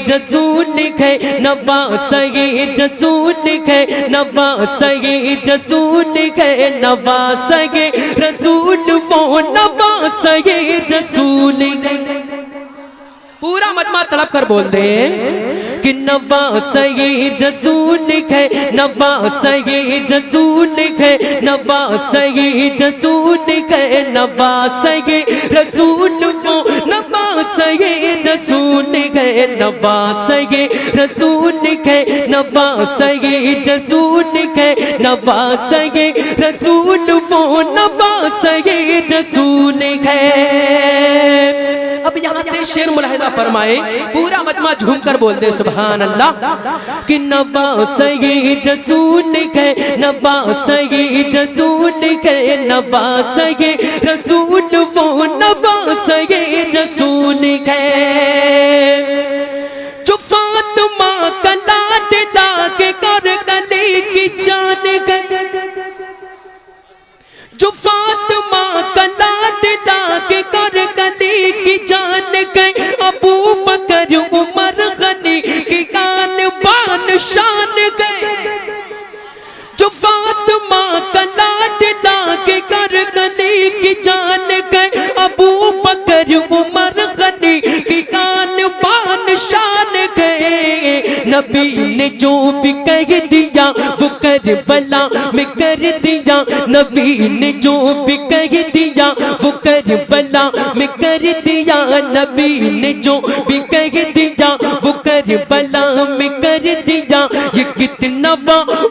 رسول ہے نواسہ رسول ہے نواسہ رسول ہے نواسہ رسول وہ نواسہ رسول ہے. پورا مجمع تڑپ کر بول دے کہ نواسہ رسول ہے نواسہ رسول ہے نواسہ رسول ہے نواسہ رسول وہ نواسہ رسول ہے نواسہ رسول ہے نواسہ رسول ہے نواسہ رسول وہ نواسہ رسول ہے. اب یہاں سے شعر ملاحظہ فرمائے پورا مجمع جھوم کر بول دے سبحان اللہ کہ نواسہ رسول ہے نواسہ رسول ہے نواسہ رسول وہ نواسہ رسول ہے. جو فاطمہ کا لاڈلا کے کر گلے کی جان گئے جو فاطمہ کا لاڈلا کے کر گلے کی جان گئے ابو بکر عمر غنی کی آن بان شان گئے. جو فاطمہ کا لاڈلا کے کر گلے کی جان گئے ابو بکر عمر غنی کی آن بان شان گئے. نبی نے جو بھی کہہ دیا وہ کربلا میں کر دیا نبی نے جو بھی کہہ دیا وہ کربلا میں کر دیا نبی نے جو بھی کہہ دیا وہ کربلا میں کر دیا. یہ کتنا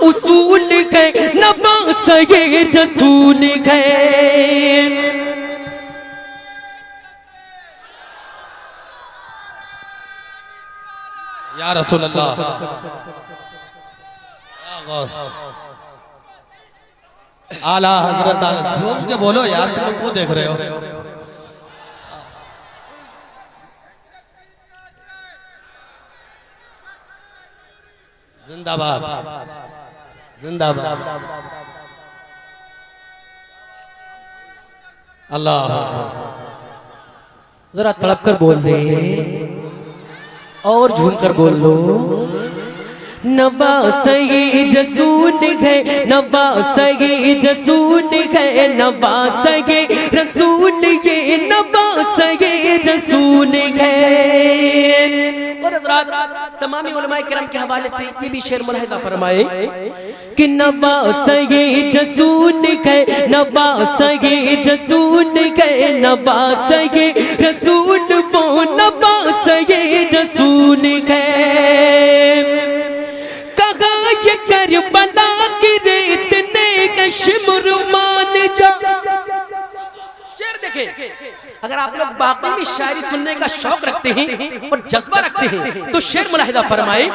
اصول ہے نواسہ رسول ہے. یا رسول اللہ یا غوث اعلیٰ حضرت جھوم کے بولو یار تم لوگ وہ دیکھ رہے ہو. زندہ باد زندہ باد اللہ. ذرا تڑپ کر بول دے اور جھوم کر بول دو نواسہ رسول ہے نواسہ رسول ہے نواسہ رسول یہ نواسہ رسول ہے. اور حضرات تمامی علماء کرام کے حوالے سے یہ بھی شعر ملاحظہ فرمائے کہ نواسہ رسول ہے نواسہ رسول ہے نواسہ رسول وہ نواسہ رسول ہے. کہا یہ کربلا کی ریت نے کشمر مان جا. شعر دیکھیں اگر آپ لوگ باقی میں شاعری سننے کا شوق رکھتے ہیں اور جذبہ رکھتے ہیں تو شعر ملاحظہ فرمائے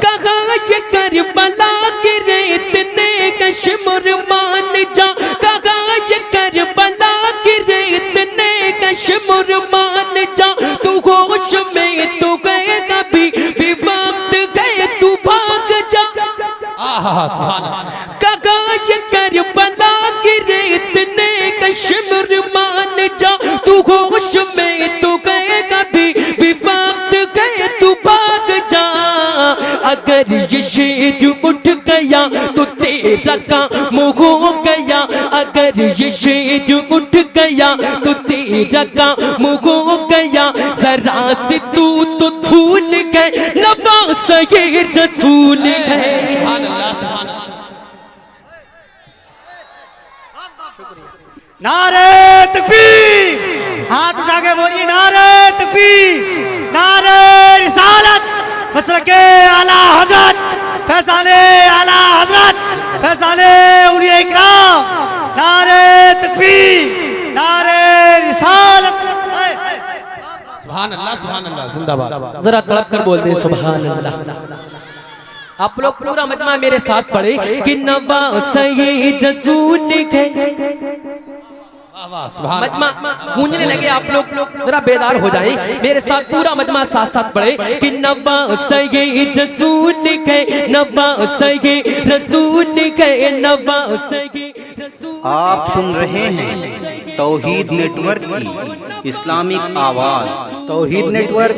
کہا یہ کربلا کی ریت نے کشمر مان جا. کہا یہ کربلا کی ریت نے کشمر مان جا. تو ہوش میں تو گئے کبھی بھی وقت گئے تو بھاگ جا. کہا یہ کربلا کی ریت نے کشمر مان جا. تو ہوش میں تو گئے کبھی بھی وقت گئے تو بھاگ جا. اگر یہ شیر اٹھ گیا تو تیرا کام ہو گیا. اگر یہ شیر اٹھ گیا تو تیرا کام ہو گیا. ذرا سے تو دھول گئے نواسہ رسول ہے. سبحان اللہ سبحان اللہ. نعرہ تکبیر ہاتھ اٹھا کے بولیے نعرہ تکبیر نعرہ رسالت مسلک اعلیٰ حضرت فیضان اعلیٰ حضرت فیضان اولیاء اکرام نعرہ تکبیر نعرہ رسالت. سبحان اللہ زندہ باد. ذرا تڑپ کر بول دیں سبحان اللہ. آپ لوگ پورا مجمع میرے ساتھ پڑھے کہ نواسہ رسول ہے. مجمع گونجنے لگے آپ لوگ ذرا بیدار ہو جائیں میرے ساتھ پورا مجمع ساتھ ساتھ پڑھے کہ نواسہ رسول ہے نواسہ رسول ہے نواسہ رسول. آپ سن رہے ہیں توحید نیٹ ورک کی اسلامک آواز. توحید نیٹ ورک